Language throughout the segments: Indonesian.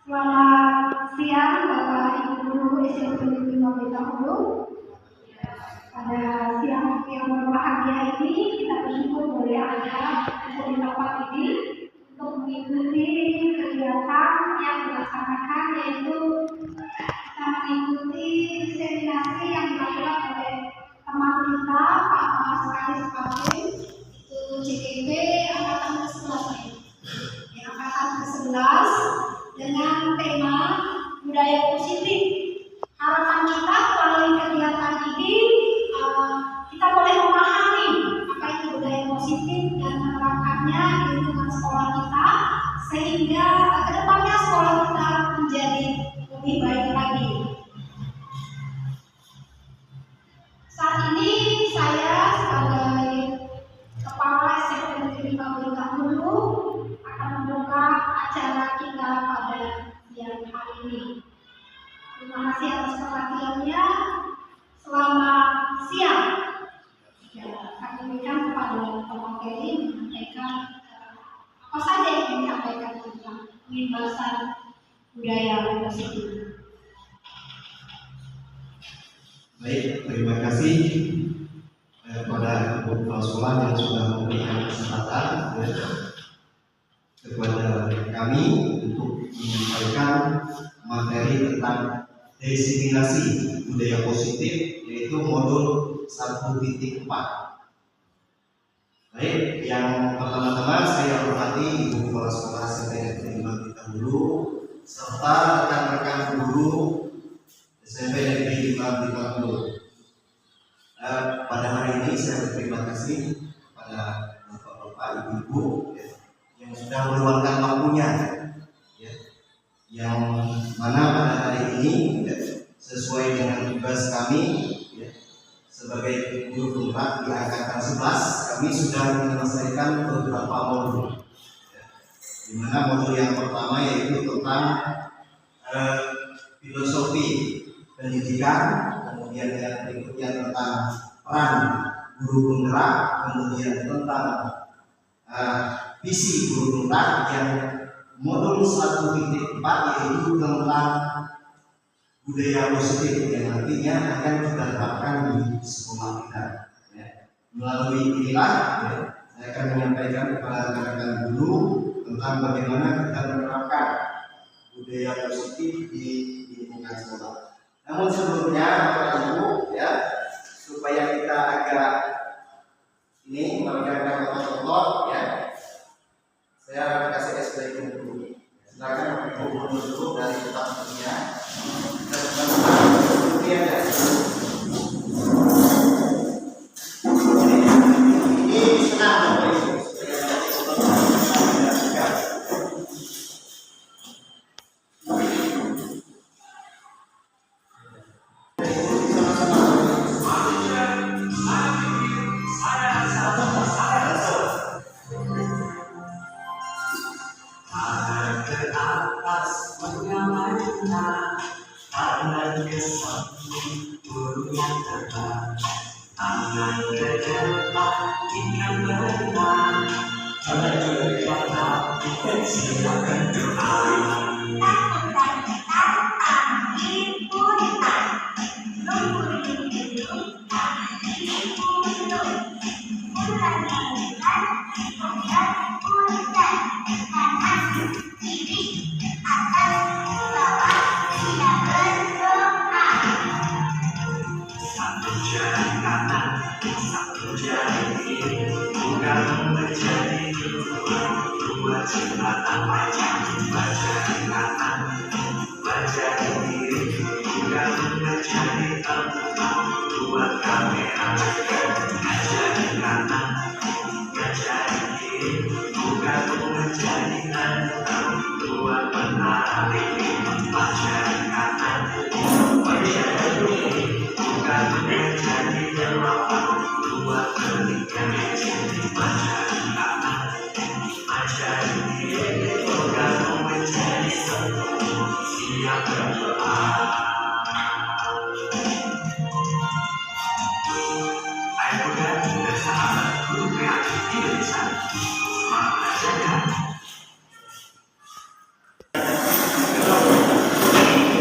Selamat siang Bapak Ibu Guru SMP Negeri Dahulu. Pada siang yang berbahagia ini kita bersyukur boleh ada di tempat ini untuk mengikuti kegiatan yang dilaksanakan, yaitu kita mengikuti seminasi yang dilakukan oleh teman kita Pak Mas Karis Patin, itu JKP angkatan ke-11 angkatan ke-11 dengan tema budaya positif. Harapan kita melalui kegiatan ini kita boleh memahami apa itu budaya positif dan menerapkannya di lingkungan sekolah kita, sehingga kedepannya sekolah kita menjadi lebih baik lagi. Saat ini saya sebagai Kepala SMP Negeri Dahulu akan membuka acara kita pada siang hari ini. Terima kasih atas perhatiannya. Selamat siang. Kami berikan kepada Bapak Kelly menyampaikan apa saja yang disampaikan tentang pembahasan budaya positif. Baik, terima kasih kepada ibu kepala sekolah yang sudah memberikan kesempatan kepada kami untuk menyampaikan materi tentang diseminasi budaya positif, yaitu modul 1.4. Baik, yang pertama-tama saya hormati ibu kepala sekolah SMP Negeri Dahulu serta rekan-rekan guru SMP Negeri Dahulu. Pada hari ini saya berterima kasih kepada bapak-bapak, ibu-ibu yang sudah meluangkan waktunya, yang mana pada hari ini sesuai dengan tugas kami sebagai guru penggerak di angkatan 11, kami sudah menyelesaikan beberapa modul, di mana modul yang pertama yaitu tentang filosofi pendidikan, kemudian yang berikutnya tentang peran guru penggerak, kemudian tentang visi guru penggerak, yang modul 1.4 yaitu tentang budaya positif yang nantinya akan kita terapkan di sekolah kita. Melalui inilah saya akan menyampaikan kepada rekan-rekan guru tentang bagaimana kita menerapkan budaya positif di lingkungan sekolah. Namun sebelumnya Bapak Ibu, supaya kita agak ini memberikan contoh, saya kasih explain dulu. Silakan Ibu mundur dulu dari tempat duduknya. Ini senang Bapak Ibu.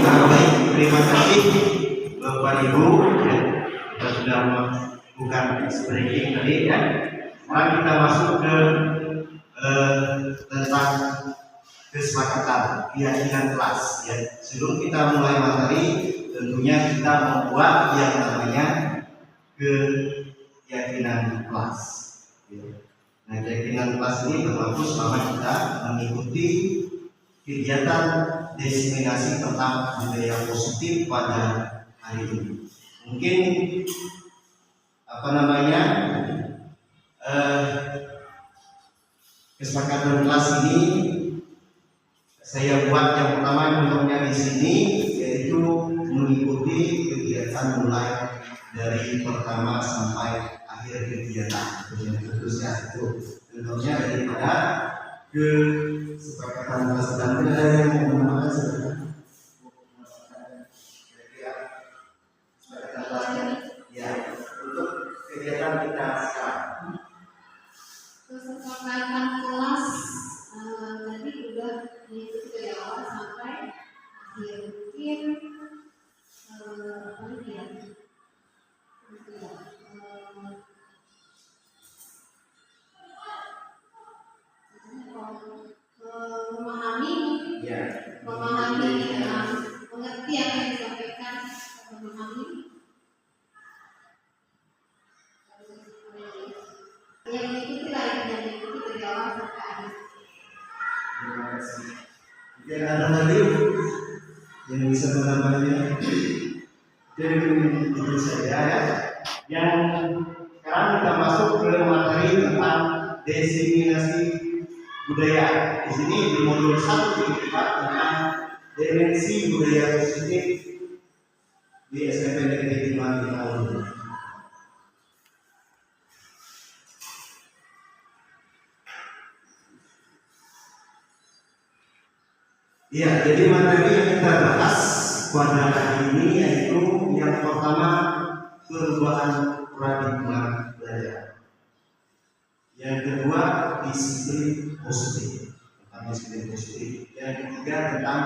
Nah, baik, terima kasih Bapak Ibu. Ya, kita sudah melakukan breaking tadi ya. Sekarang kita masuk ke tentang kesepakatan keyakinan kelas ya. Sebelum kita mulai materi, tentunya kita membuat yang namanya keyakinan kelas ya. Nah, keyakinan kelas ini berlaku selama kita mengikuti kegiatan diseminasi tentang budaya positif pada hari ini. Mungkin kesepakatan kelas ini saya buat yang pertama contohnya di sini, yaitu mengikuti kegiatan mulai dari pertama sampai akhir kegiatan. Khususnya itu contohnya daripada kesepakatan kelas dan ada yang menggunakan kesepakatan kelas ya untuk kegiatan kita sekarang. Kesepakatan kelas tadi udah mengikuti dari awal sampai akhir. Mungkin apa lagi ya? Memahami, mengerti apa yang disampaikan, memahami. Yang mengikuti lain dan mengikuti dari awal sampai akhir. Terima kasih. Jika ada lagi yang bisa menambahnya, jadi itu saja ya. Yang sekarang kita masuk ke materi tentang diseminasi budaya. Di sini di modul 1 kita tentang dimensi budaya positif di SMP Negeri 5 di tahun ini. Ya, jadi materi yang kita bahas pada hari ini yaitu yang pertama perubahan paradigma belajar. Yang kedua disiplin positif, tentang disiplin positif. Yang ketiga tentang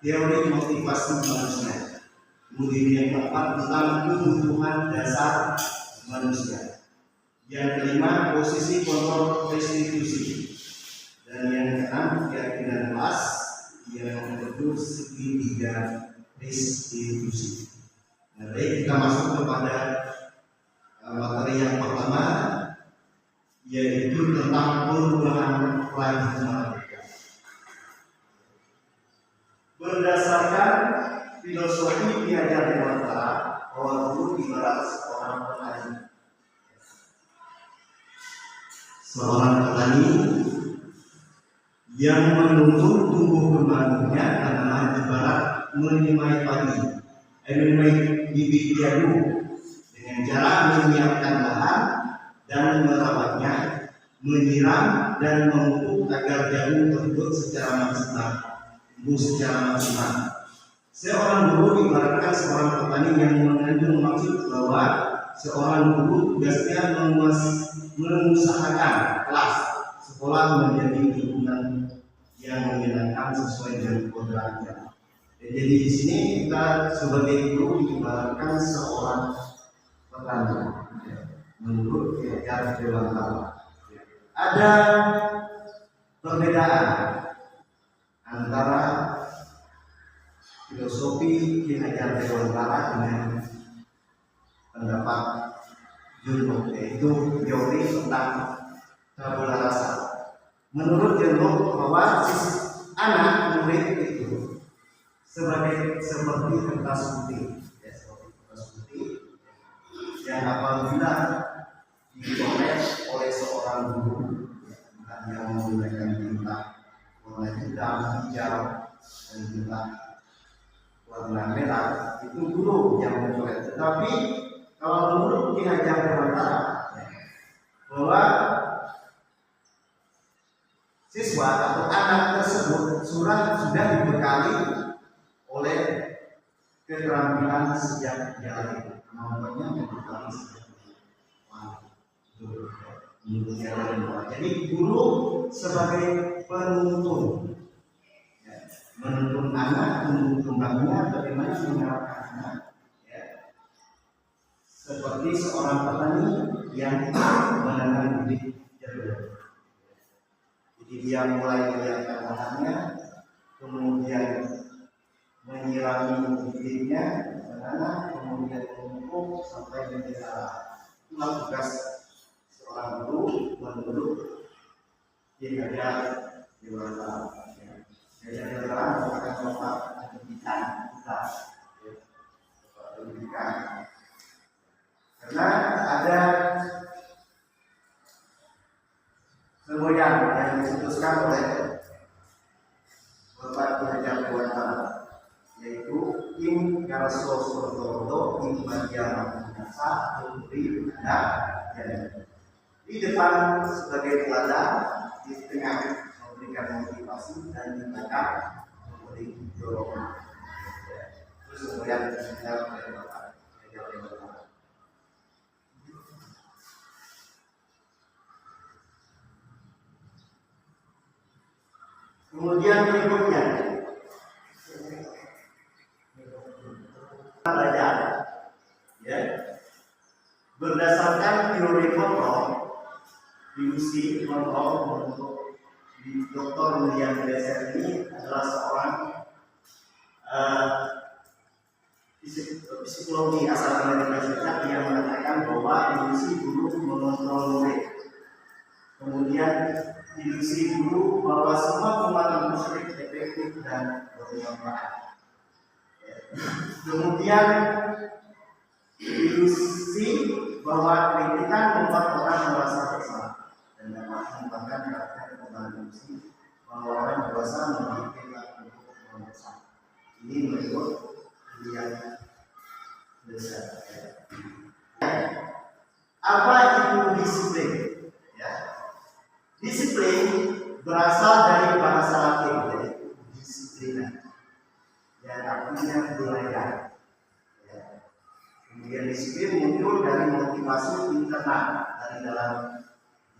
teori motivasi manusia. Kemudian yang keempat tentang kebutuhan dasar manusia. Yang kelima posisi kontrol restitusi. Dan yang keenam keyakinan kelas yang menuju segitiga restitusi. Nah, baik, kita masuk kepada materi yang pertama, yaitu tentang perubahan paradigma. Berdasarkan filosofi Ki Hajar Dewantara bahwa guru ibarat seorang petani yang menuntut tumbuh kembangnya adalah ibarat menyemai padi, menyemai bibit jagung dengan cara menyiapkan lahan dan merawatnya, menyiram dan memupuk agar jagung tersebut secara maksimal. Seorang guru ibaratkan seorang petani yang mengandung maksud bahwa seorang guru tugasnya mengusahakan kelas sekolah menjadi lingkungan yang menyenangkan sesuai dengan kodratnya. Jadi di sini kita sebagai guru diibaratkan seorang petani menurut Ki Hajar Dewantara. Ada perbedaan antara filosofi Ki Hajar Dewantara dengan pendapat Junlok, yaitu teori tentang tabula rasa. Menurut Junlok bahwa anak murid itu seperti kertas putih, yang apabila dicoret oleh seorang guru yang menggunakan tinta warna hitam, hijau, dan tinta warna merah, itu guru yang mencoret. Tetapi kalau menurut Ki Hajar Dewantara bahwa siswa atau anak tersebut sudah dibekali oleh keterampilan sejak dia lahir, kemampuannya dibekali sejak lahir. Jadi guru sebagai penuntun, ya, menuntun anak, menuntun kembangnya bagaimana menyerahkan anak, ya. Seperti seorang petani yang menanam bibit jeruk. Jadi dia mulai melihat lahannya, kemudian menyirami bibitnya, menanam, kemudian memupuk sampai menjadi. Itulah tugas seorang guru menurut kinerja dewasa. Kinerja dewasa merupakan tempat pendidikan kita, pendidikan. Karena ada semboyan yang diputuskan oleh Bapak Kinerja Dewasa, yaitu Kim Garso Sordodo Kim Bagia Masa Putri dan di depan sebagai teladan, di tengah memberikan motivasi dan di belakang memberi dorongan. Terus kemudian kita berdoa. Kemudian berikutnya belajar, ya, berdasarkan teori kontrol, diusi kontrol untuk di Dr. William Glasser ini adalah seorang psikologi asal Amerika Serikat yang mengatakan bahwa ilusi guru mengontrol murid. Kemudian ilusi guru bahwa semua penguatan murid efektif dan bermanfaat. Kemudian ilusi bahwa kritikan membuat orang merasa bersalah dan dapat mengembangkan karakter pengembangan ilusi bahwa orang dewasa memiliki hak untuk merasa. Ini menurut William Glasser. Apa itu disiplin? Ya. Disiplin berasal dari bahasa Latin, jadi disiplina, yang artinya belajar. Ya. Kemudian disiplin muncul dari motivasi internal dari dalam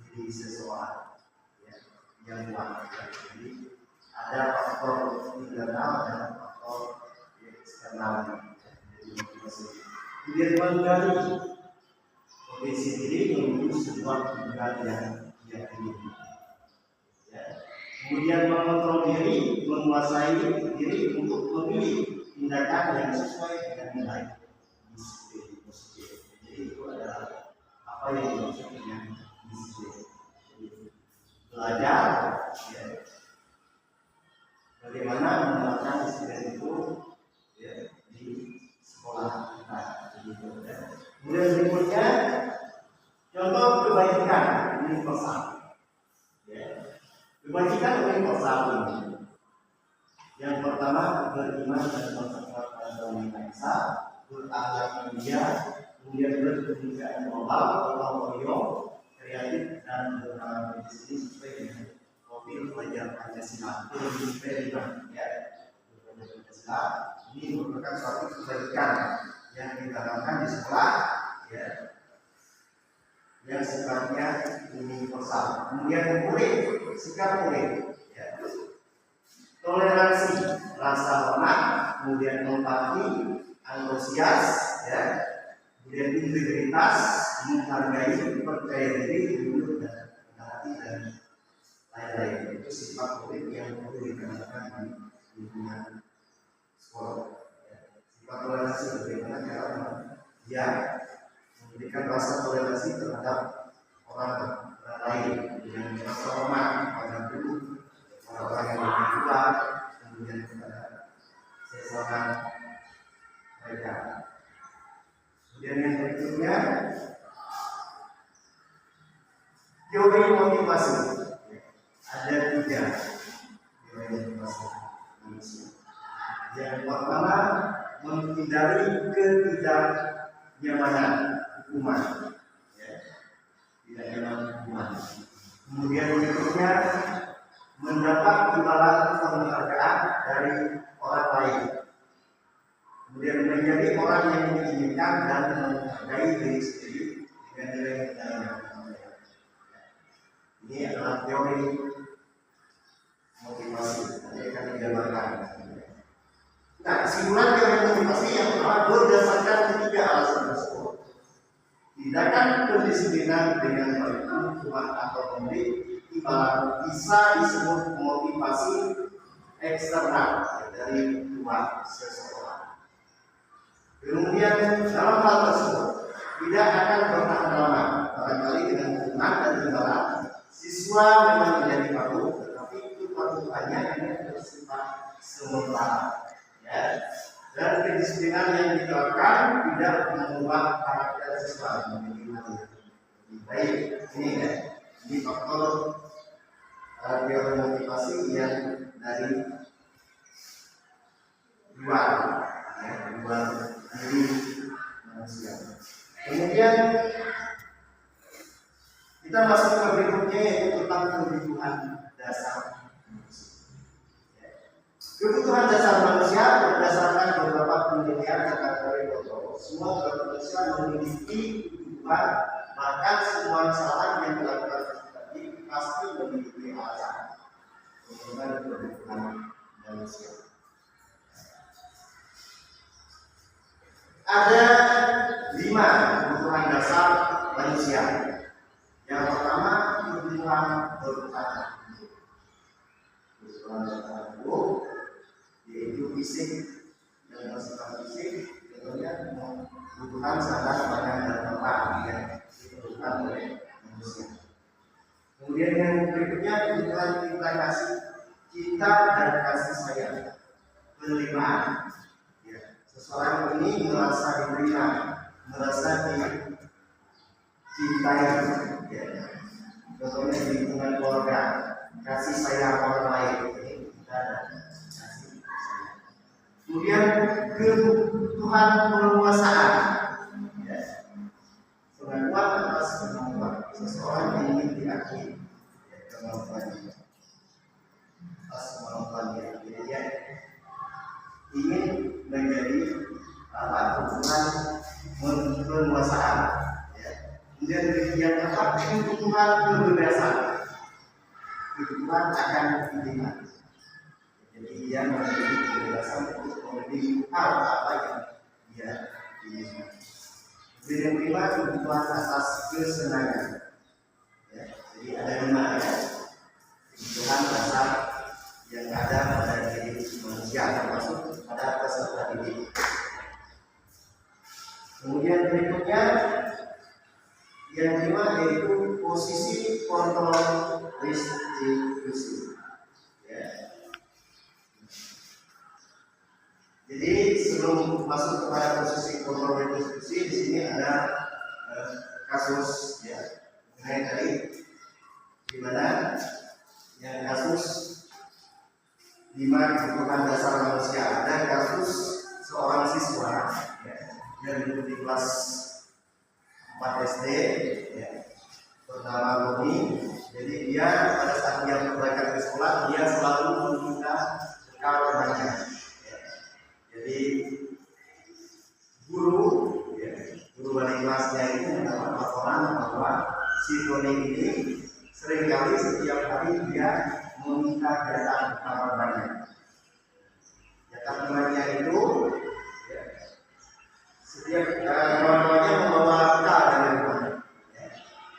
diri seseorang, ya, yang kuat. Ya. Jadi ada faktor internal dan faktor eksternal. Jadi motivasi. Kemudian menggali potensi diri menuju sebuah tujuan yang diyakini. Ya. Kemudian mengontrol diri, menguasai diri untuk memilih tindakan yang sesuai dengan nilai disiplin positif. Jadi itu adalah apa yang dimaksud dengan disiplin. Belajar, ya, bagaimana menerapkan disiplin itu, ya, di sekolah kita. Ya. Kemudian berikutnya contoh kebajikan universal. Ya. Kebajikan universal ini, yang pertama beriman dan bertakwa pada Tuhan Yang Esa, berakhlak mulia, kemudian berkebijakan global, bertanggung kreatif dan bernalar ini sesuai dengan profil pelajar Pancasila. Beriman, ya, Pancasila ini merupakan suatu kebaikan yang ditanamkan di sekolah, ya, yang sifatnya universal. Kemudian murid, sikap murid, ya, toleransi, rasa hormat, kemudian empati, antusias, ya, kemudian integritas, menghargai, percaya diri, jujur dan hati dan lain-lain. Itu sifat murid yang perlu ditanamkan di lingkungan sekolah. Sifat toleransi bagaimana cara dia memberikan rasa toleransi terhadap orang lain, dengan rasa hormat pada guru, orang yang lebih tua, kemudian kepada sesama mereka. Kemudian yang berikutnya teori motivasi. Ada 3 teori motivasi manusia. Yang pertama, menghindari ketidaknyamanan hukuman, ya, tidak nyaman hukuman. Kemudian berikutnya mendapat imbalan penghargaan dari orang lain. Kemudian menjadi orang yang diinginkan dan menghargai diri sendiri dengan nilai yang Ini adalah teori motivasi yang akan digambarkan. Nah, kesimpulan teori motivasi yang pertama berdasarkan ketiga alasan tersebut. Tindakan pendisiplinan dengan perhitungan atau memberi imbalan bisa disebut motivasi eksternal dari Tuhan seseorang. Kemudian dalam hal tersebut tidak akan bertahan lama, barangkali dengan dukungan dan imbalan siswa memang menjadi patuh, tetapi kepatuhannya hanya bersifat sementara. Ya. Dan kedisiplinan yang diterapkan tidak mengubah karakter siswa menjadi lebih baik. Ini ya, ini faktor teori motivasi yang dari luar, ya, luar diri manusia. Kemudian kita masuk ke berikutnya yaitu tentang kebutuhan dasar manusia. Kebutuhan dasar manusia berdasarkan beberapa penelitian dan kategori Boto, semua manusia memiliki kebutuhan, bahkan semua kesalahan yang dilakukan tadi pasti memiliki alasan untuk kebutuhan manusia. Ada 5 kebutuhan dasar manusia. Yang pertama kebutuhan bertahan hidup. Kebutuhan bertahan hidup yaitu fisik dan bersifat fisik, tentunya kebutuhan sadar, pandangan dan tempat yang diperlukan oleh manusia. Kemudian yang berikutnya kebutuhan cinta kasih, cinta dan kasih sayang, penerimaan. Ya, seseorang ini merasa diterima, merasa dicintai. Ya. Contohnya di lingkungan keluarga, kasih sayang orang lain, ini kita ada kasih sayang. Kemudian kebutuhan penguasaan, ya. Pengakuan atas kemampuan seseorang ingin diakui, ya, kemampuannya atas kemampuannya, jadi dia ingin menjadi kebutuhan penguasaan. Kemudian yang keempat kebutuhan kebebasan, kebutuhan akan pilihan. Jadi dia memiliki kebebasan untuk memilih hal apa yang dia inginkan. Kemudian yang kelima kebutuhan atas kesenangan. Ya, jadi ada 5 ya kebutuhan dasar yang ada pada diri manusia, termasuk pada peserta didik. Kemudian berikutnya yang kelima yaitu posisi kontrol restitusi. Ya. Jadi sebelum masuk kepada posisi kontrol restitusi, di sini ada kasus ya mengenai tadi di mana yang kasus 5 kebutuhan dasar manusia. Ada kasus seorang siswa ya, yang duduk di kelas 4 SD ya, bernama Romi. Jadi dia pada saat dia berangkat ke sekolah dia selalu meminta bekal temannya. Ya. Jadi guru wali kelasnya itu mendapat laporan bahwa si Tony ini seringkali setiap hari dia meminta jatah bekal temannya. Jatah temannya itu ya, setiap kawan-kawannya membawa bekal dari rumah. Ya.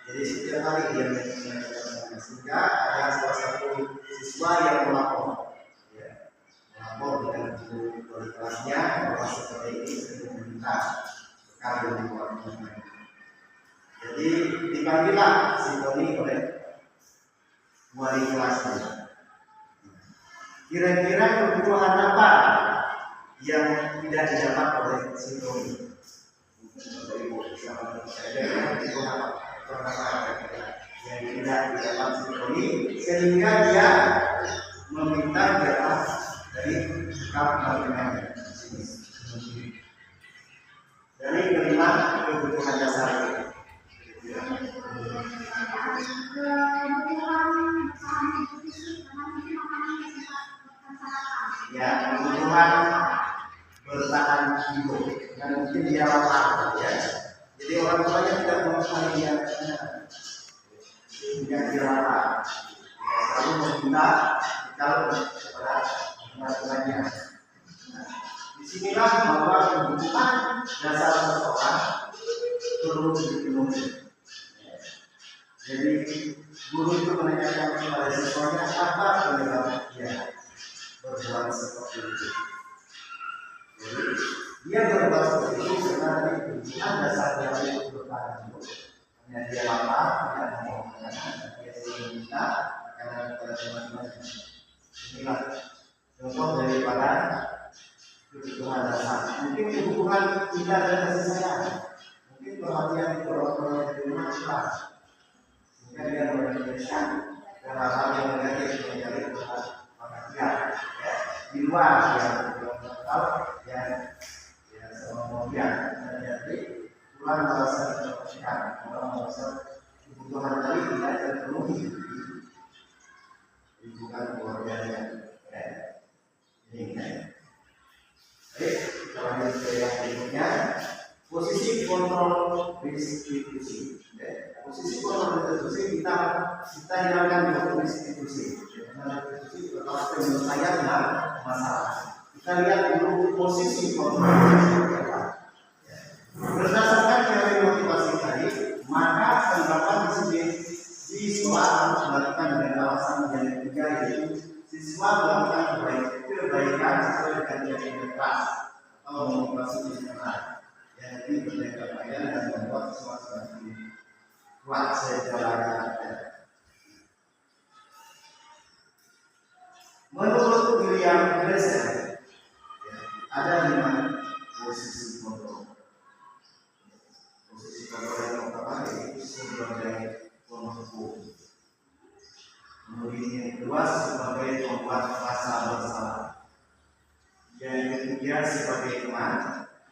Jadi setiap hari dia mengingatkan, sehingga ada salah satu siswa yang melapor, ya, melapor dengan guru wali kelasnya bahwa seperti ini sering meminta bekal dari rumah. Jadi dipanggillah si Tony oleh wali kelasnya. Kira-kira kebutuhan apa yang tidak didapat oleh si Tony? Yang tidak didapat si Tony sehingga dia meminta jatah dari bekal temannya. Dari kelima kebutuhan dasar ya, kebutuhan bertahan hidup. Dan mungkin dia lapar ya. Jadi orang tuanya tidak mengetahui dia punya dirata, selalu meminta bekal kepada teman-temannya. Disinilah bahwa kebutuhan dasar seseorang perlu dipenuhi. Jadi guru itu menanyakan kepada siswanya apa penyebab dia berbuat seperti itu. Jadi dia berbuat seperti itu karena kebutuhan dasar dia itu bertahan hidup. Hanya dia lapar, tidak mau makanan, dia sering minta karena kepada teman-temannya. Inilah contoh daripada kebutuhan dasar. Mungkin kebutuhan kita dan kasih sayang, mungkin perhatian itu orang-orang di rumah kita, sehingga dia mengingatkan dan hal-hal yang negatif menjadi perhatian. Ya, di luar yang tahu ya kemudian terjadi pulang merasa diperhatikan, orang merasa kebutuhan tadi tidak terpenuhi di bukan keluarganya. Ini kan. Baik, kita lanjut ke yang berikutnya. Posisi kontrol restitusi. Posisi kontrol restitusi kita hilangkan untuk restitusi. Karena restitusi adalah penyelesaian masalah. Kita lihat dulu posisi kontrol restitusi. Berdasarkan teori motivasi tadi, maka penerapan di sini siswa harus melakukan dengan alasan yang ketiga, yaitu siswa melakukan perbaikan sesuai dengan identitas atau motivasi internal yang ini berjangka panjang dan membuat siswa semakin kuat secara karakter. Menurut William Glasser, ada 5 posisi kontrol. Posisi kontrol yang pertama yaitu sebagai pemangku. Kemudian yang kedua sebagai pembuat rasa bersalah. Yang ketiga sebagai teman.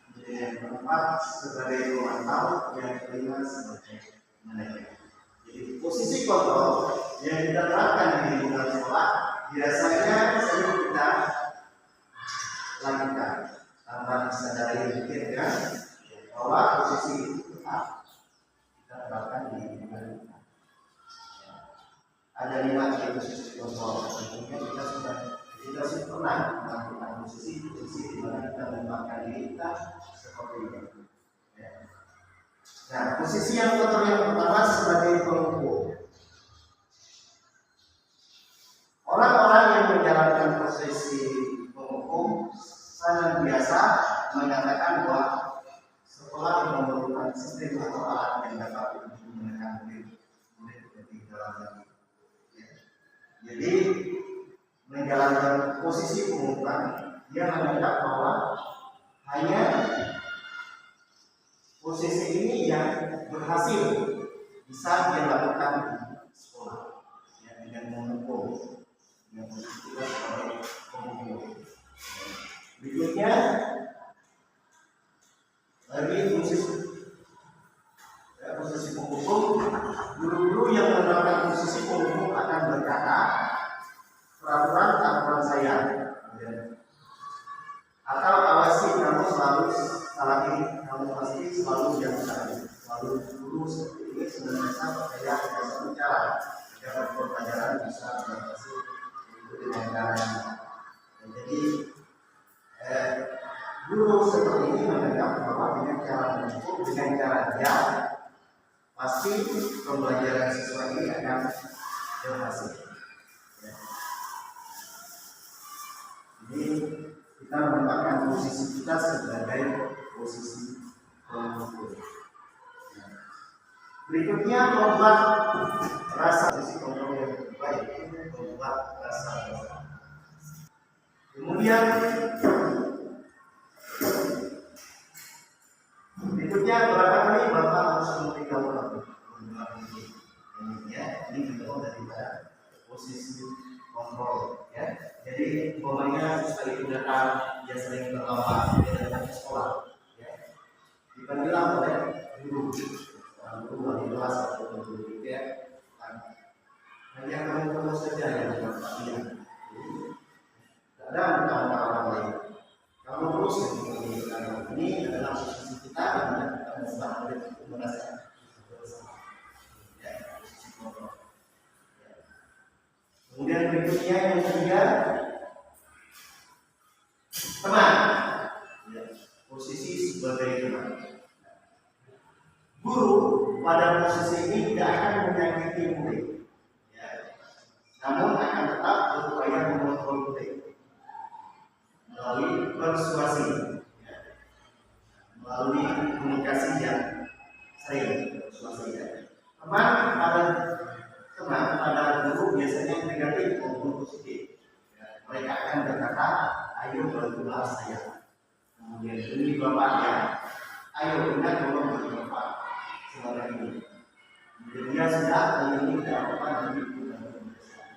Kemudian yang keempat sebagai pemantau. Yang kelima sebagai manajer. Jadi posisi kontrol yang kita terapkan di lingkungan sekolah biasanya sering kita lakukan tanpa disadari mungkin kan bahwa posisi itu tetap kita terapkan di lingkungan kita. Ada 5 posisi kontrol. Tentunya kita sudah pernah melakukan posisi di mana kita menempatkan diri kita seperti ini. Nah, posisi yang kontrol yang pertama sebagai pengukur. Orang-orang yang menjalankan posisi pengukur sangat biasa mengatakan bahwa sekolah memerlukan sistem atau alat yang dapat menekan murid lebih dalam lagi. Jadi menjalankan posisi pengukuran, dia menganggap bahwa hanya posisi ini yang berhasil bisa dia lakukan di sekolah, ya, dengan mengukur, dengan posisi kita sebagai pengukur. Berikutnya lagi posisi pengukur, guru-guru yang menerapkan posisi pengukur akan berkata peraturan saya, atau awasi kamu selalu salah ini, kamu pasti selalu yang salah, selalu guru seperti ini senantiasa percaya pada satu cara agar pelajaran bisa berhasil dengan cara. Jadi guru seperti ini menganggap bahwa dengan cara mengukur, dengan cara dia pasti pembelajaran siswa ini akan berhasil. Ini kita menempatkan posisi kita sebagai posisi pengukur. Berikutnya membuat rasa posisi kontrol yang baik, membuat rasa. Kemudian berikutnya berapa kali Bapak harus memberitahukan ini bentuk daripada posisi kontrol, ya. Jadi umpamanya siswa itu datang, dia sering terlambat, dia datang ke sekolah, ya. Dipanggil oleh guru wali kelas atau guru, ya. Hanya kamu saja yang dapat dia. Tidak ada utama orang lain. Kamu terus mengingatkan ini adalah posisi kita di mana kita mesti merasa bersama. Ya, posisi kontrol. Kemudian berikutnya yang ketiga, teman. Ya, posisi sebagai teman. Guru pada posisi ini tidak akan menyakiti murid, ya, namun akan tetap berupaya mengontrol murid melalui persuasi, ya, melalui komunikasi yang sering persuasi. Ya. Teman pada guru biasanya negatif maupun positif. Ya, mereka akan berkata, ayo bantulah saya. Kemudian ini bapak ya, ayo ingat tolong bagi bapak sebagai ini. Kemudian dia sudah kali ini tidak apa-apa nanti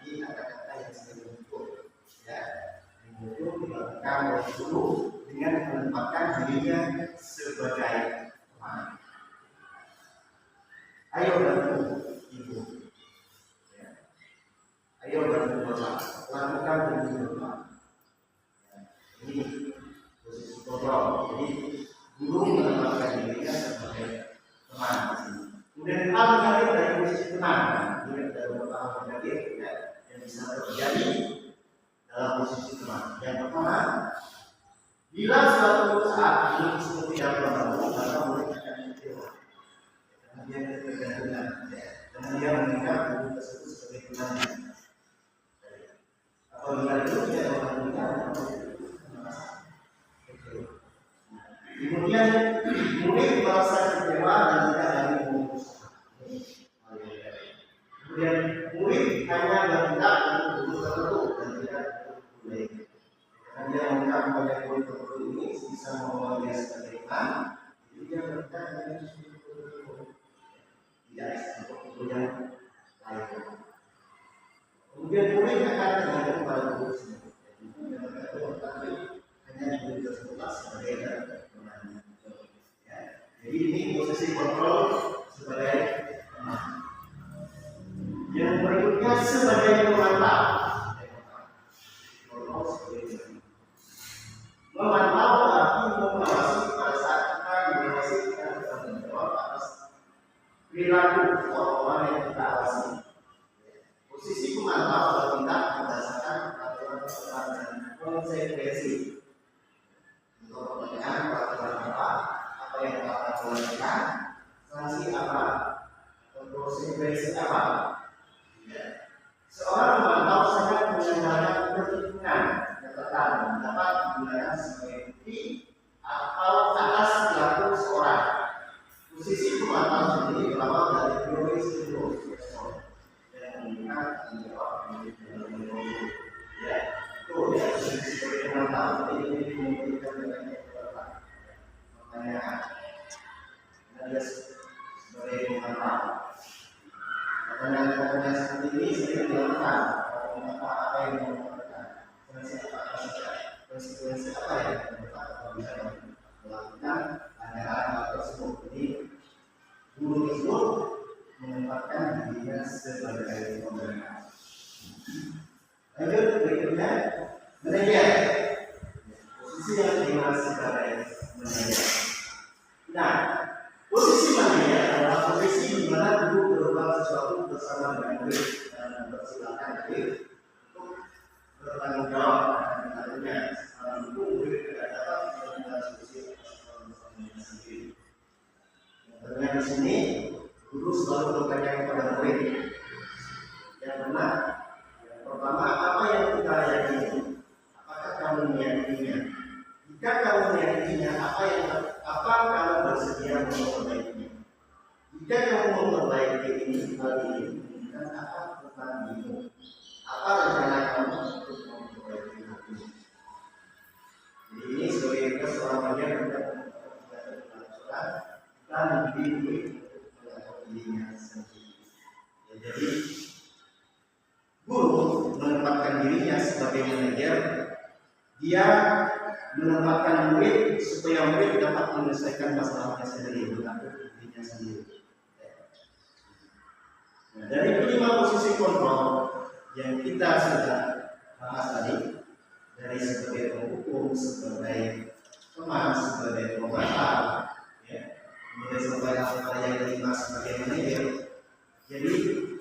ini kata-kata yang sering betul. Ya, itu dilakukan oleh guru dengan menempatkan dirinya sebagai teman. Ayo bantu ibu. Ya. Ayo bantu bapak. Lakukan demi bapak. Ya. Ini posisi kontrol. Jadi guru menempatkan dirinya sebagai teman. Kemudian hal negatif dari posisi teman, ini ada beberapa hal negatif ya, yang bisa terjadi dalam posisi teman. Yang pertama, bila suatu saat murid seperti tidak berlaku, maka murid akan kecewa. Karena dia ketergantungan, karena dia menganggap guru tersebut sebagai temannya. Apabila itu tidak berlakukan, kemudian murid merasa kecewa dan tidak lagi memutuskan. Kemudian murid hanya bertindak untuk guru tertentu dan tidak untuk guru lain. Karena dia menganggap pada guru tertentu ini bisa membawa dia sebagai teman, jadi dia bertindak dengan guru tidak untuk guru yang lain. Kemudian murid akan tergantung pada guru sendiri. Hanya guru tersebut sebagai teman. Jadi ini posisi kontrol sebagai teman. Yang berikutnya sebagai pemantau. Memantau berarti mengawasi pada saat kita mengawasi kita bertanggung jawab atas perilaku orang yang kita awasi. Posisi pemantau bertindak berdasarkan peraturan dan konsekuensi. Untuk pertanyaan peraturan apa yang dapat dilakukan, sanksi apa, konsekuensi apa. Ya. Seorang pemantau sangat mengandalkan perhitungan catatan dapat digunakan sebagai bukti atau atas perilaku seorang. Posisi pemantau sendiri berawal dari teori psikologis yang menggunakan menjawab ya, itu ya posisi sebagai pemantau ini memberikan pertanyaan. Dia sebagai pemantau. Pertanyaan-pertanyaan seperti ini sering dilakukan. Apa yang dilakukan? Konsekuensi apa yang dilakukan? Bisa melakukan hal tersebut. Jadi guru tersebut menempatkan dirinya sebagai pemberian. Lanjut berikutnya, manajer. Posisi yang dimana sebagai manajer. Nah, posisi manajer adalah posisi di mana guru berbuat sesuatu bersama dengan murid dan mempersilahkan murid untuk bertanggung jawab akan pengaruhnya. Setelah itu murid tidak dapat melakukan diskusi atas sendiri. Dengan di sini guru selalu bertanya kepada murid yang benar. Yang pertama, apa yang kita yakini? Apakah kamu meyakininya? Jika kamu meyakininya, apa kamu bersedia memperbaikinya? Jika kamu memperbaiki ini hal ini, dan apa tentang dirimu? Apa rencana kamu untuk memperbaiki hal ini? Jadi ini sebagai seorang bagian untuk kita mendidik untuk dirinya sendiri. Ya, jadi guru menempatkan dirinya sebagai manajer, dia menempatkan murid supaya murid dapat menyelesaikan masalahnya sendiri, mengatur dirinya sendiri. Nah, dari kelima posisi kontrol yang kita sudah bahas tadi, dari sebagai penghukum, sebagai teman, sebagai pemantau, ya, kemudian sampai hal yang kelima sebagai manajer. Jadi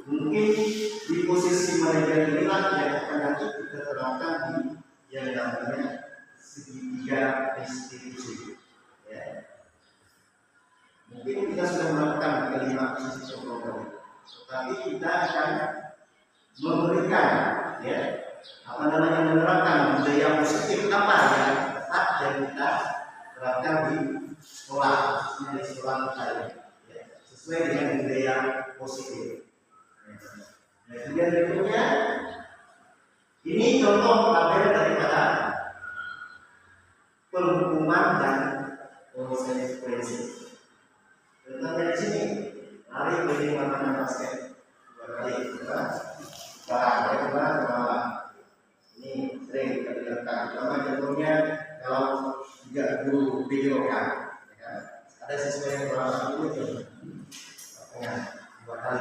mungkin di posisi manajer inilah yang lagi kita terapkan di yang namanya segitiga restitusi. Ya. Mungkin kita sudah melakukan kelima posisi program, tetapi kita akan memberikan, ya, apa namanya, menerapkan budaya positif apa yang tepat yang kita terapkan di sekolah, di sekolah kita, ya, sesuai dengan budaya positif. Nah, kemudian berikutnya, ini contoh tabel daripada penghukuman dan konsekuensi. Tentang dari sini, lari beli makanan basket 2 kali, ini sering kita dengarkan. Pertama contohnya kalau 3 guru video kan, ada siswa yang berapa itu, 2 kali,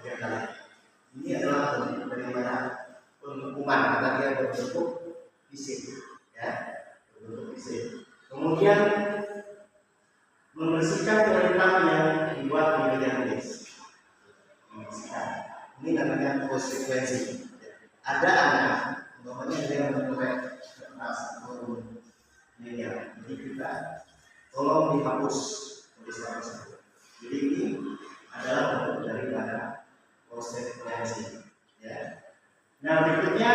3 kali. Ini adalah bentuk daripada penghukuman karena dia berbentuk fisik, ya, berbentuk fisik. Kemudian membersihkan toilet yang dibuat di media tulis. Membersihkan. Ini namanya konsekuensi. Ada anak, umpamanya dia menyukai kertas atau media, jadi kita tolong dihapus tulisan tersebut. Jadi ini adalah bentuk daripada konsekuensi. Ya. Nah, berikutnya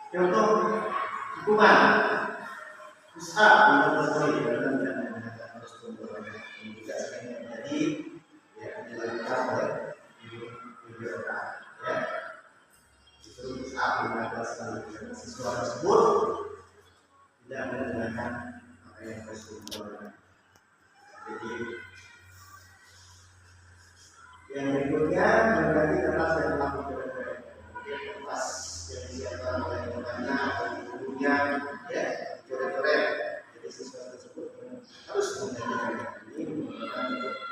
contoh hukuman. Pusat di dalam jadi ya dilakukan oleh video ya disuruh pusat di siswa tersebut tidak menggunakan pakaian kostum. Jadi yang berikutnya berarti kertas dan lampu kertas yang disiapkan oleh temannya atau gurunya, ya, coret-coret. Jadi siswa tersebut harus menggunakan ini menggunakan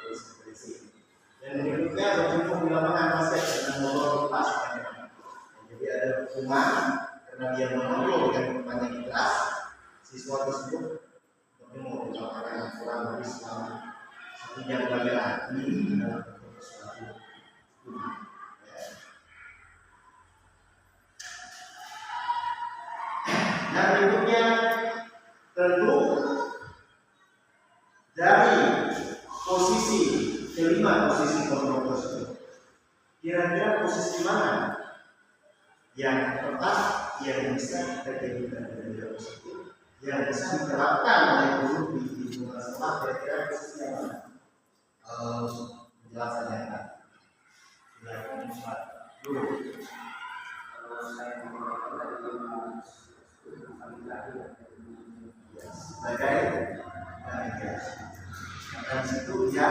konsekuensi. Yang berikutnya berkumpul di lapangan basket dengan nomor pas. Jadi ada hukuman karena dia menolak dengan hukuman yang keras. Siswa tersebut bertemu di lapangan kurang lebih selama 1 jam pelajaran. Ini adalah suatu hukuman. Nah, berikutnya tentu dari posisi kelima posisi kontrol tersebut, kira-kira posisi mana yang tepat yang bisa kita jadikan dari positif, yang bisa diterapkan oleh guru di lingkungan sekolah, kira-kira posisi yang mana? Penjelasannya kan? Dulu. Kalau saya sebagai dan situ dia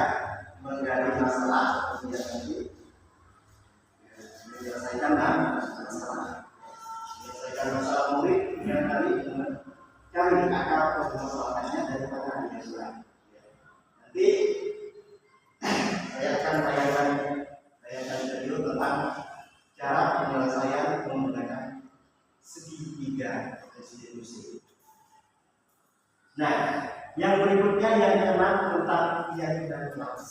menggali masalah, kemudian nanti menyelesaikan masalah murid, kemudian cari akar permasalahannya daripada penyelesaian. Nanti saya akan bayangkan dulu tentang cara penyelesaian menggunakan segitiga restitusi. Nah, yang berikutnya yang keenam tentang keyakinan keras.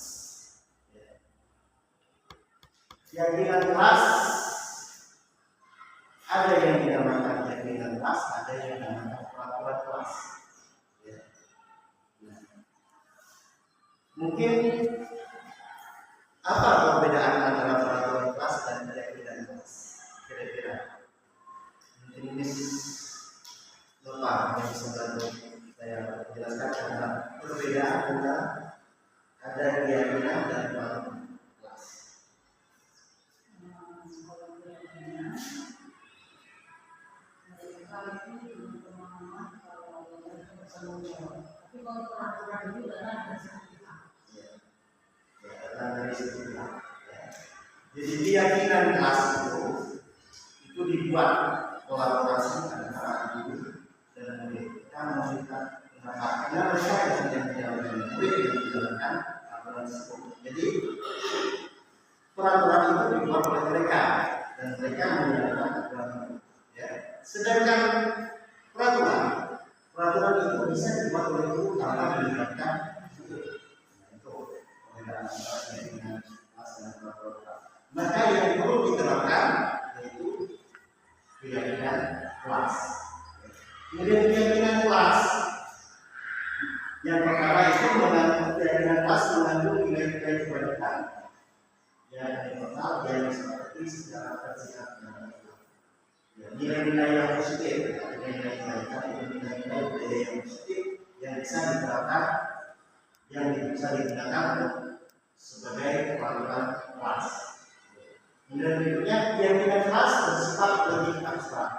Keyakinan keras ada yang dinamakan keyakinan keras, ada yang dinamakan peraturan keras. Mungkin apa perbedaan antara peraturan keras dan keyakinan keras? Kira-kira mungkin ini lupa yang bisa bantu saya jelaskan tentang perbedaan antara ada keyakinan dan peraturan keras. Jadi keyakinan kelas itu dibuat kolaborasi antara guru dan murid. Karena mereka yang menjalankan murid yang menjalankan aturan tersebut. Jadi peraturan itu dibuat oleh mereka dan mereka menjalankan aturan itu. Ya. Sedangkan peraturan itu bisa dibuat oleh guru tanpa melibatkan murid. Itu perbedaan antara keyakinan kelas dan peraturan. Maka yang perlu diterapkan yaitu Jadi secara tersirat ya, nilai-nilai yang positif, nilai-nilai budaya yang positif yang bisa diterapkan, yang bisa digunakan sebagai peraturan kelas. Kemudian berikutnya keyakinan kelas bersifat lebih abstrak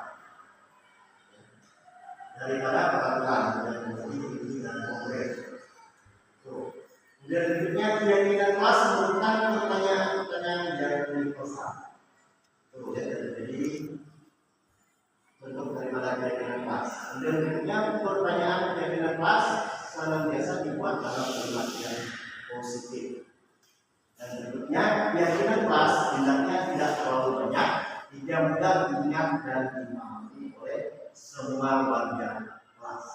daripada peraturan yang lebih dan konkret. Kemudian berikutnya keyakinan kelas merupakan pertanyaan-pertanyaan yang universal. Jadi bentuk daripada keyakinan kelas. Kemudian berikutnya pertanyaan keyakinan kelas senantiasa dibuat dalam kalimat yang positif. Dan berikutnya keyakinan kelas hendaknya tidak terlalu banyak, tidak mudah diingat dan dimahami oleh semua warga kelas.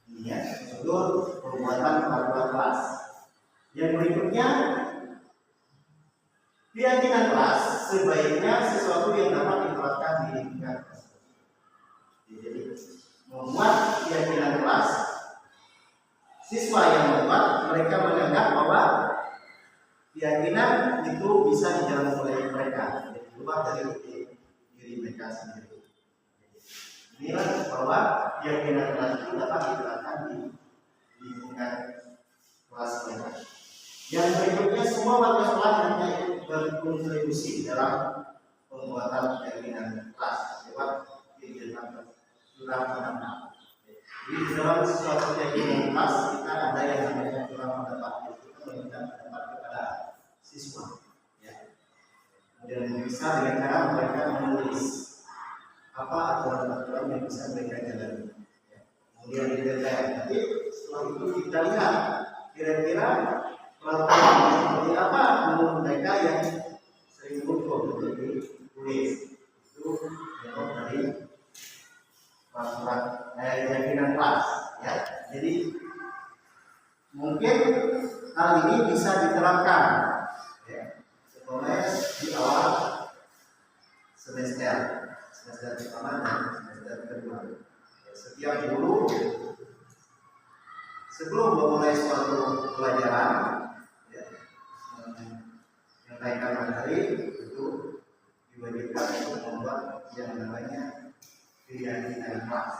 Ini ya, disebut perbuatan peraturan kelas. Yang berikutnya keyakinan kelas sebaiknya sesuatu yang dapat diterapkan di lingkungan. Jadi membuat keyakinan kelas, siswa yang membuat mereka menganggap bahwa keyakinan itu bisa dijalani oleh mereka, jadi keluar dari diri mereka sendiri. Inilah bahwa keyakinan kelas itu dapat diterapkan di lingkungan kelas mereka. Yang berikutnya semua warga sekolah hanya berkontribusi dalam pembuatan keyakinan kelas lewat kegiatan surat pendapat. Jadi dalam suatu keyakinan kelas kita ada yang namanya surat pendapat, itu meminta pendapat kepada siswa. Ya. Kemudian bisa dengan cara mereka menulis apa aturan-aturan yang bisa mereka jalani. Ya. Kemudian didetail. Jadi setelah itu kita lihat kira-kira peraturan seperti apa menurut mereka yang sering muncul ditulis. Itu memang dari peraturan keyakinan kelas. Ya. Jadi mungkin hal ini bisa diterapkan ya, setelah di awal semester pertama dan semester kedua. Ya, setiap guru sebelum memulai suatu pelajaran ya, mengenaikan materi itu diwajibkan untuk membuat yang namanya keyakinan kelas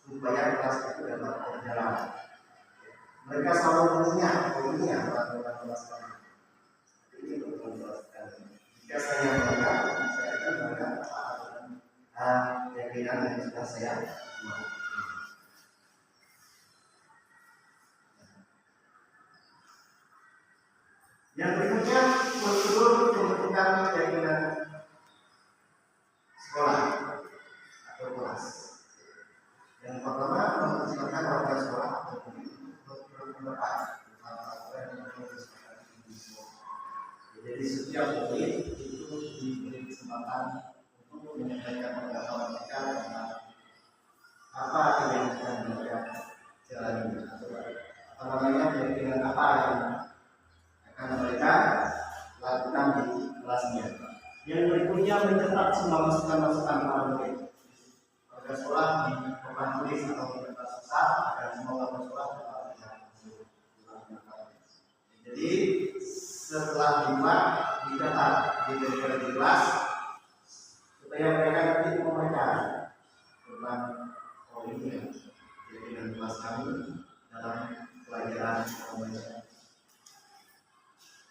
supaya kelas itu dapat berjalan. Mereka selalu mengingat peraturan kelas kami. Ini untuk menjelaskan. Jika saya menganggap, saya akan menganggap keyakinan yang sudah saya buat. Yang berikutnya prosedur pembentukan keyakinan sekolah atau kelas. Yang pertama mempersiapkan warga sekolah berpendapat. Jadi setiap murid itu diberi kesempatan untuk menyampaikan pendapat mereka tentang apa yang akan mereka jalani atau apa namanya keyakinan apa yang akan mereka lakukan di kelasnya. Yang berikutnya mencatat semua masukan-masukan para murid. Warga sekolah di papan tulis atau di kertas besar agar semua warga sekolah dapat melihat. Jadi setelah dibuat dicatat di kelas supaya mereka nanti membaca tentang ini ya, keyakinan kelas kami dalam pelajaran membaca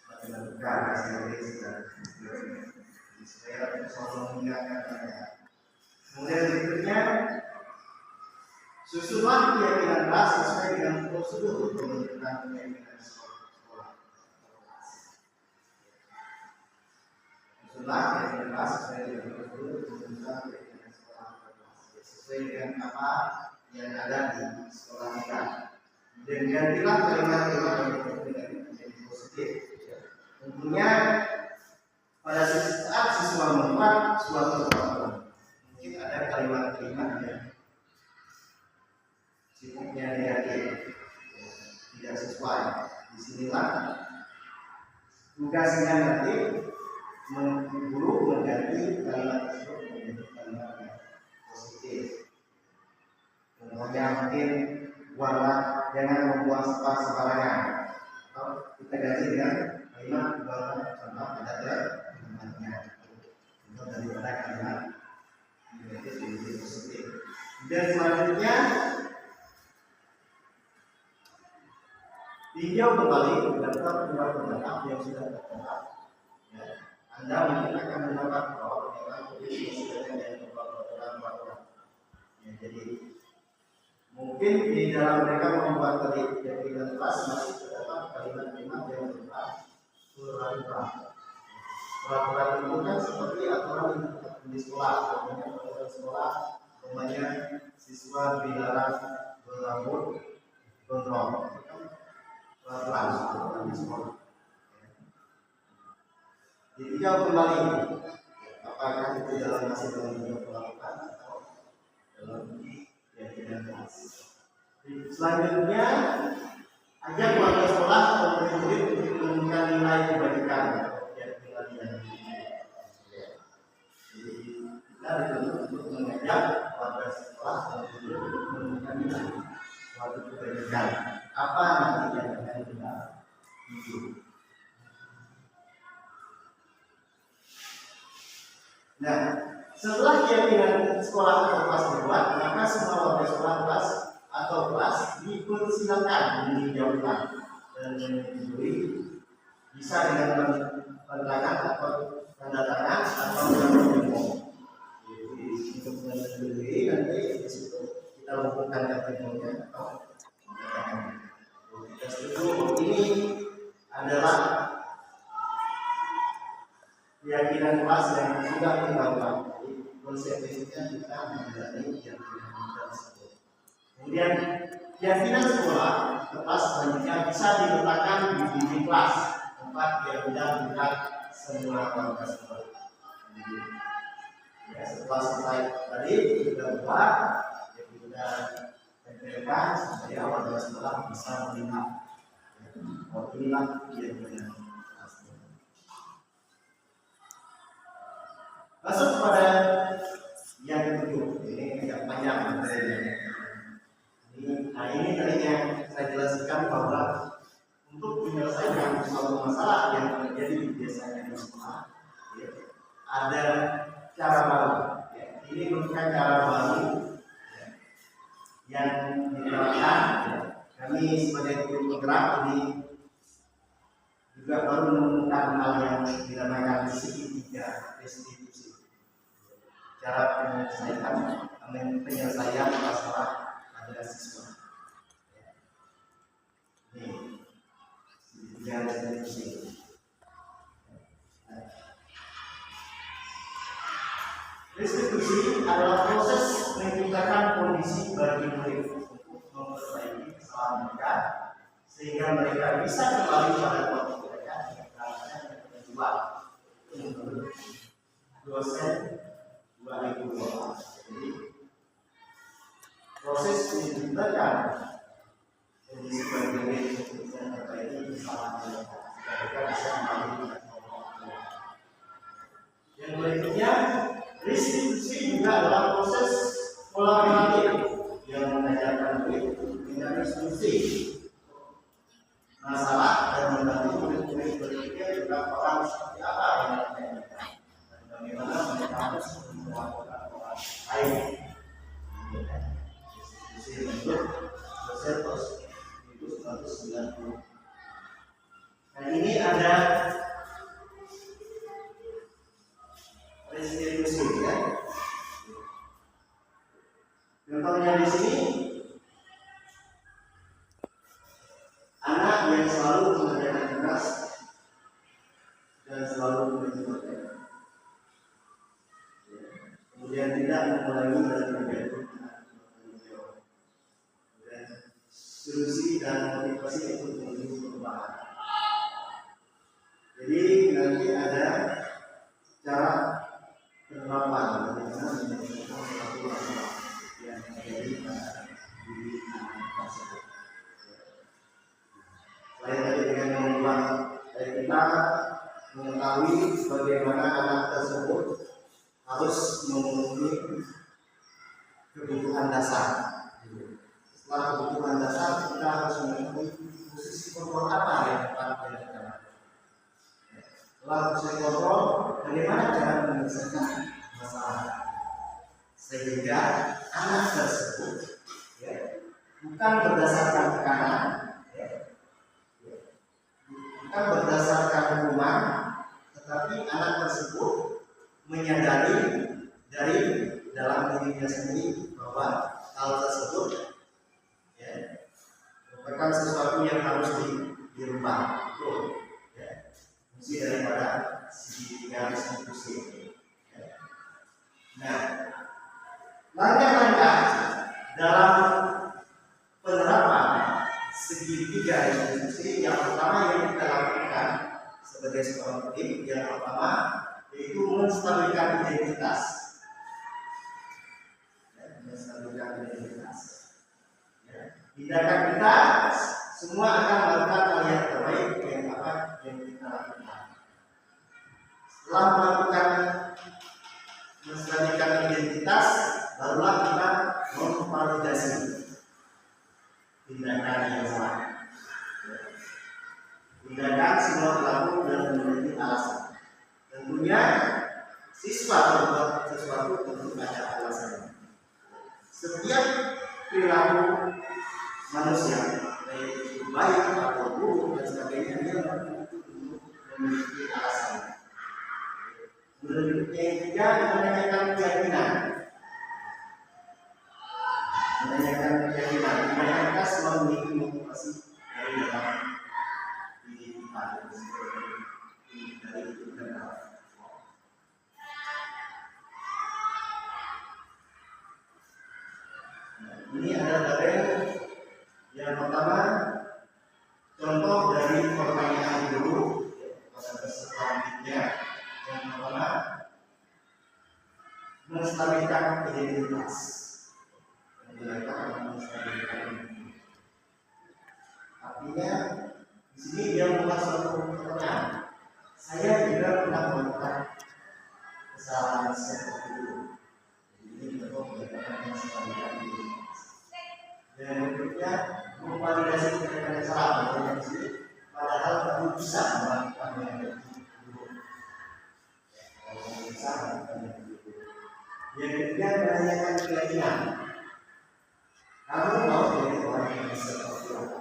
matematika, SLS dan supaya selalu mengingatkan mereka. Kemudian berikutnya susunan keyakinan kelas sesuai dengan prosedur pembentukan keyakinan sekolah. Susunan keyakinan kelas sesuai dengan prosedur pembentukan keyakinan sekolah. Sesuai dengan apa yang ada di sekolah kita. Dan gantilah kalimat-kalimat yang menjadi positif. Tentunya pada saat siswa membuat suatu peraturan, mungkin ada kalimat-kalimat yang sifatnya negatif, tidak sesuai. Disinilah tugasnya nanti guru mengganti kalimat tersebut menjadi kalimat yang positif. Contohnya mungkin buatlah jangan membuang sampah sembarangan, atau kita ganti dengan kalimat buatlah sampah pada tempatnya. Dan selanjutnya tinjau kembali daftar yang sudah tertera. Ya, Anda mungkin akan mendapat bahwa memang kondisi sudah ada peraturan. Ya, jadi mungkin di dalam mereka membuat tadi definisi kelas masih terdapat kalimat-kalimat yang berupa peraturan itu kan seperti aturan di sekolah, peraturan sekolah, umpamanya siswa dilarang berrambut gondrong, peraturan di sekolah. Ditinjau kembali apakah itu masih dalam bentuk peraturan atau dalam keyakinan kelas. Selanjutnya ajak warga sekolah atau murid untuk menemukan nilai kebaikan yang nilai. Jadi kita dituntut untuk mengajak warga sekolah atau murid untuk menemukan nilai suatu kebaikan. Apa nanti yang akan kita tuju? Nah, setelah keyakinan sekolah atau kelas dibuat, maka semua warga sekolah kelas atau kelas dipersilakan menjawabkan dan menyetujui, bisa dengan penerangan atau tanda tangan atau dengan memo. Jadi untuk menyetujui nanti di situ kita hubungkan kategorinya atau kita setuju ini adalah keyakinan kelas yang sudah kita buat. Konsekuensinya kita menjalani keyakinan tersebut. Kemudian keyakinan sekolah kelas selanjutnya bisa diletakkan di dinding kelas tempat yang mudah dilihat semua warga sekolah. Ya, setelah selesai tadi kita buat, kita tempelkan supaya warga sekolah bisa melihat. Inilah keyakinan. Masuk kepada yang ketujuh, ini agak panjang materinya. Ini tadi yang saya jelaskan bahwa untuk menyelesaikan suatu masalah yang terjadi biasanya di sekolah, ya, ada cara baru. Ya. Ini merupakan cara baru ya, yang diterapkan. Ya. Kami sebagai guru penggerak ini juga baru menemukan hal yang dinamakan segitiga restitusi. Cara penyelesaian masalah pada siswa. Ini segitiga restitusi. Restitusi adalah proses menciptakan kondisi bagi murid untuk memperbaiki kesalahan mereka sehingga mereka bisa kembali pada kelompok mereka yang kedua dosen 2012. Jadi proses menciptakan kondisi bagi murid untuk memperbaiki kesalahan mereka sehingga mereka bisa kembali pada kelompok mereka. Yang berikutnya, restitusi juga adalah proses kolaboratif yang mengajarkan murid dengan restitusi masalah dan membantu murid-murid berpikir tentang orang seperti apa yang mereka dan bagaimana mereka harus melakukan orang lain. Restitusi bentuk Josephus itu 190. Nah ini ada restitusi ya. Contohnya di sini anak yang selalu mengerjakan tugas dan selalu mengerjakan, kemudian tidak mengulangi dan menjadi dan solusi dan motivasi untuk menuju perubahan. Jadi nanti ada cara penerapan bagaimana menyelesaikan suatu masalah yang terjadi pada diri anak tersebut. Selain tadi dengan membuat kita mengetahui bagaimana anak tersebut harus memenuhi kebutuhan dasar. Setelah kebutuhan dasar kita harus mengetahui posisi kontrol apa yang tepat dilakukan. Setelah posisi kontrol, bagaimana cara menyelesaikan masalah. sehingga anak tersebut ya, bukan berdasarkan tekanan, ya, bukan berdasarkan hukuman, tetapi anak tersebut menyadari dari dalam dirinya sendiri bahwa hal tersebut ya, merupakan sesuatu yang harus dirubah. Betul, ya. Fungsi daripada segitiga restitusi. Ya. Nah, langkah-langkah dalam penerapan segitiga restitusi yang pertama yang kita lakukan sebagai seorang pendidik yang pertama yaitu menstabilkan identitas. Ya, menstabilkan identitas. Ya. Tindakan kita semua akan melakukan hal yang terbaik yang apa yang kita lakukan. Setelah melakukan menstabilkan identitas, barulah kita memvalidasi tindakan yang salah. Tindakan semua dilakukan dan memiliki alasan. Tentunya siswa berbuat sesuatu tentu ada alasannya. Setiap perilaku manusia, baik itu baik atau buruk dan sebagainya, dia memiliki alasan. Menurut yang ketiga, menanyakan keyakinan. Menanyakan keyakinan. Dimana kita semua memiliki motivasi dari dalam diri kita dari itu dan ini ada tabel yang pertama, contoh dari pertanyaan guru pada peserta didiknya. Yang pertama, menstabilkan identitas. Artinya di sini dia membuat suatu pertanyaan. Saya juga pernah melakukan kesalahan seperti itu. Ini bentuk pertanyaan menstabilkan identitas. Dan berikutnya memvalidasi tindakan yang salah. Di sini padahal kamu bisa melakukan yang lebih buruk. Bisa melakukan yang lebih buruk. Yang ketiga, menanyakan keyakinan. Kamu mau jadi orang yang seperti apa?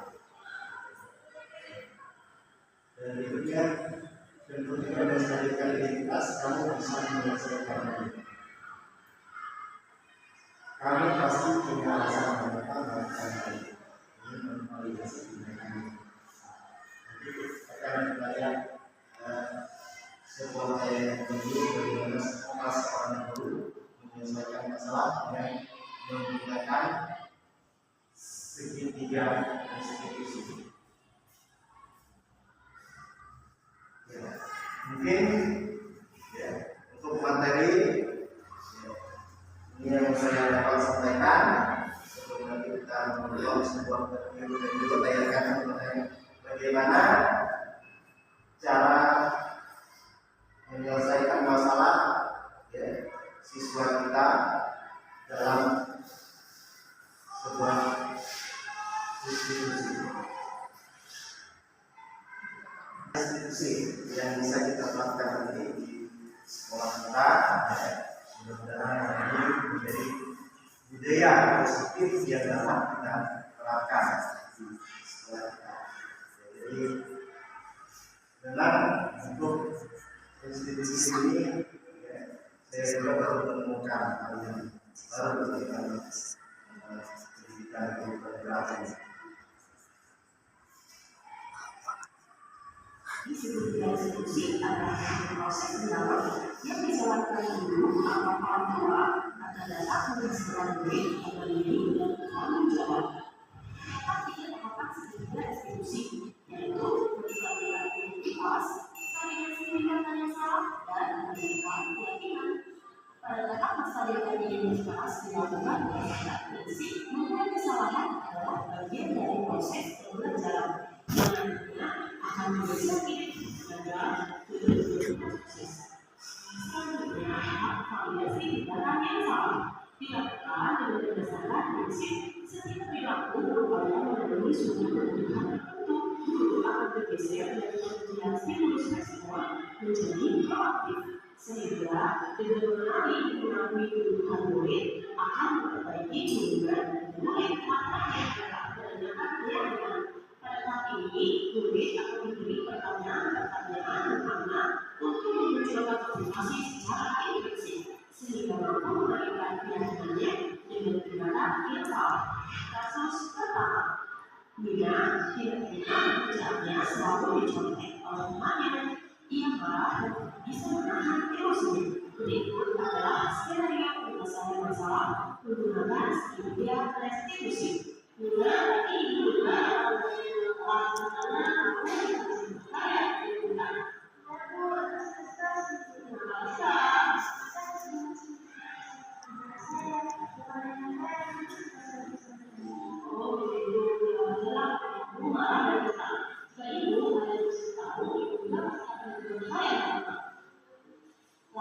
Dan berikutnya, tentunya menstabilkan identitas, kamu bisa menyelesaikan ini. Kamu pasti punya alasan mengapa melakukan hal ini. Ini memvalidasi tindakan ini. Nanti akan kita lihat sebuah yang berbeda bagaimana seorang guru menyelesaikan masalah dengan menggunakan segitiga restitusi. Ya, mungkin ya, untuk materi ini yang saya dapat sampaikan sebelum nanti kita membuat sebuah video dan juga tanyakan mengenai bagaimana cara menyelesaikan masalah ya, siswa kita dalam sebuah institusi yang bisa kita lakukan nanti di sekolah kita. Mudah-mudahan ini menjadi budaya positif yang dapat kita terapkan di sekolah kita. Jadi dalam untuk institusi ini ya, saya juga baru menemukan hal yang baru dalam pendidikan keperawatan. Institusi adalah proses dialog yang dijalankan guru atau orang tua agar dapat menghasilkan murid yang berdiri dan bertanggung jawab. Tapi tahapan segitiga institusi yaitu menstabilkan identitas, validasi tindakan yang salah, dan menentukan keyakinan. Pada tahap menstabilkan identitas dilakukan berdasarkan prinsip memulai kesalahan adalah bagian dari proses pembelajaran yang nantinya akan menjadi sakit dalam tujuan proses. Selanjutnya, tahap validasi tindakan yang salah dilakukan dengan berdasarkan prinsip setiap perilaku berupaya memenuhi suatu kebutuhan tertentu. Guru akan bergeser dari pengertian stimulus respon menjadi proaktif. Sehingga dengan mengakui kebutuhan murid akan memperbaiki hubungan murid terakhir kebanyakan. Pada saat ini murid akan diberi pertanyaan utama untuk memunculkan motivasi secara intensif sehingga mampu mengalihkan keyakinannya dengan tindakan yang salah. Kasus pertama, Mina tidak terima pekerjaannya selalu dicontek oleh temannya. Ia marah dan bisa menahan emosinya. Berikut adalah skenario penyelesaian masalah menggunakan strategi restitusi. Mina ini juga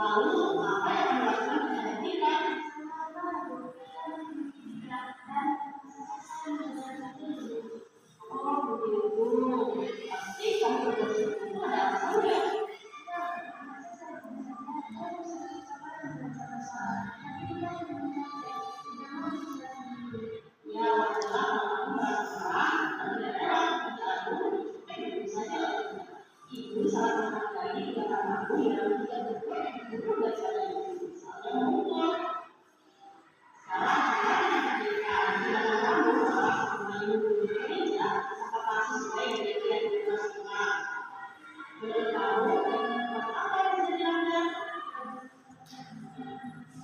lalu apa yang dilakukan dengan kita? Oh begitu, pasti kamu bersyukur ada apa? Ya adalah itu salah satu dari kata-kata yang tidak berguna baca itu. Misalnya mengukur. Sekarang ketika kamu salah satu gereja, apakah sesuai dengan yang kita suka? Menurut kamu, apa yang bisa dilakukan?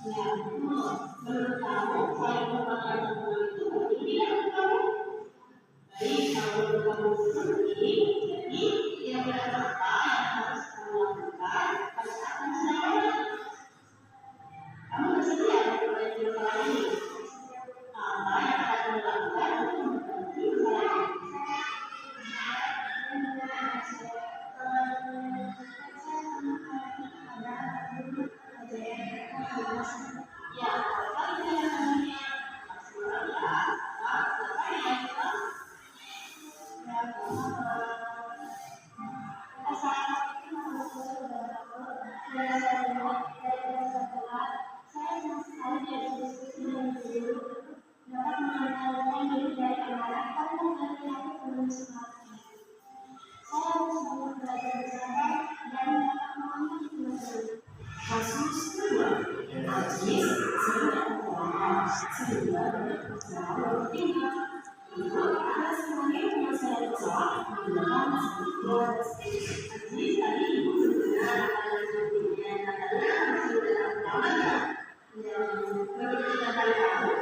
Ya, menurut kamu, saya memakai hubungan itu betul tidak kamu? Baik, kalau kamu seperti jadi kira-kira apa yang harus kamu lakukan pada saat menjelaskan? Kamu bersedia untuk masalah ini? Apa yang akan kamu lakukan untuk membantu masalah ini? Ya, apa yang namanya? Kasus kedua, najis sehingga jauh tinggal. Itu ada sebagai penyelesaian masalah menggunakan najis tadi ibu sudah ada sebenarnya kata-kata sudah namanya yang berbeda dari kamu.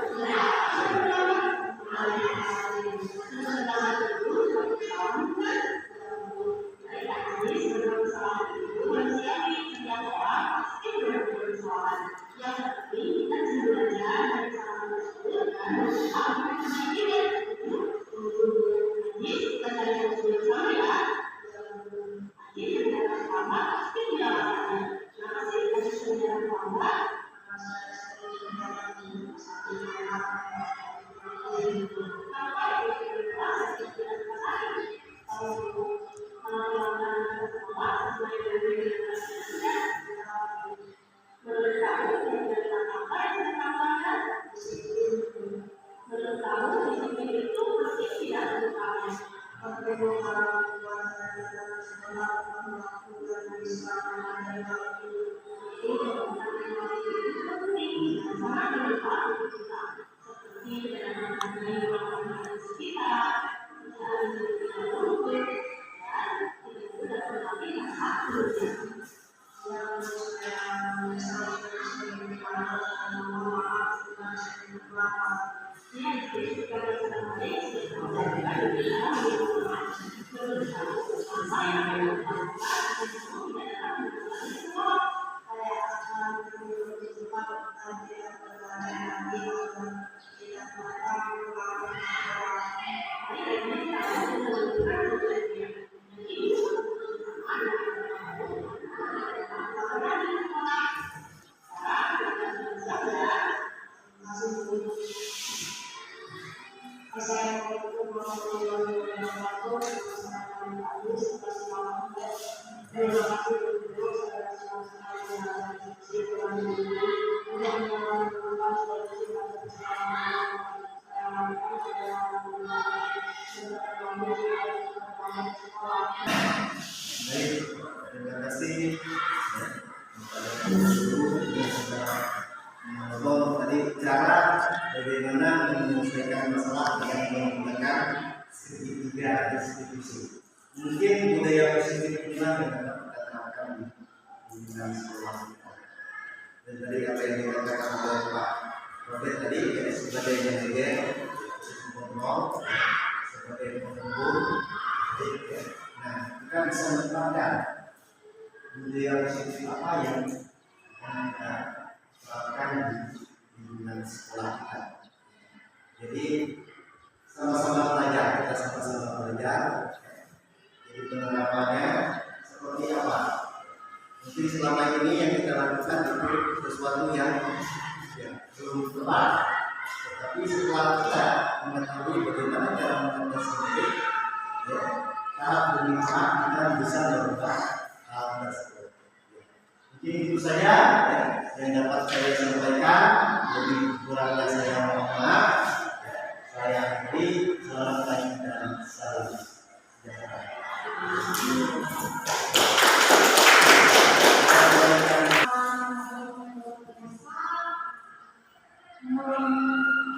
Terima kasih. Baik, terima kasih kepada guru yang sudah menolong tadi cara bagaimana menyelesaikan masalah dengan menggunakan segitiga distribusi. Mungkin budaya positif inilah yang dapat kita terapkan di dalam sekolah kita. Dan tadi apa yang dikatakan oleh Pak Robert tadi sebagai manajer, kontrol, sebagai penghubung. Nah, kita bisa menerapkan budaya positif apa yang akan kita terapkan di dalam sekolah kita. Jadi sama-sama belajar, kita sama-sama belajar. Jadi penerapannya seperti apa? Mungkin selama ini yang kita lakukan itu sesuatu yang belum tepat. Tetapi setelah kita mengetahui bagaimana cara mengatasi tahap demi tahap kita bisa merubah hal tersebut. Mungkin itu saja yang dapat saya sampaikan. Lebih kurangnya saya mohon maaf. Saya akhiri. Selamat pagi dan salam sejahtera.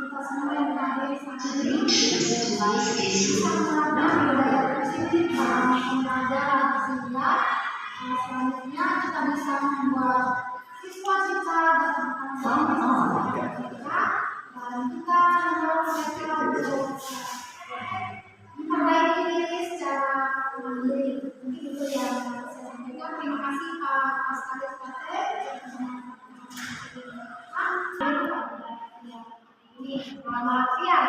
Kita semua yang hadir saat ini bisa menerapkan budaya positif dalam pembelajaran sehingga selanjutnya kita bisa membuat siswa kita dapat bertanggung mereka dan kita mendorong mereka untuk memperbaiki diri secara mandiri. Mungkin itu yang saya sampaikan. Terima kasih Pak Askaris Kate. Ini selamat siang.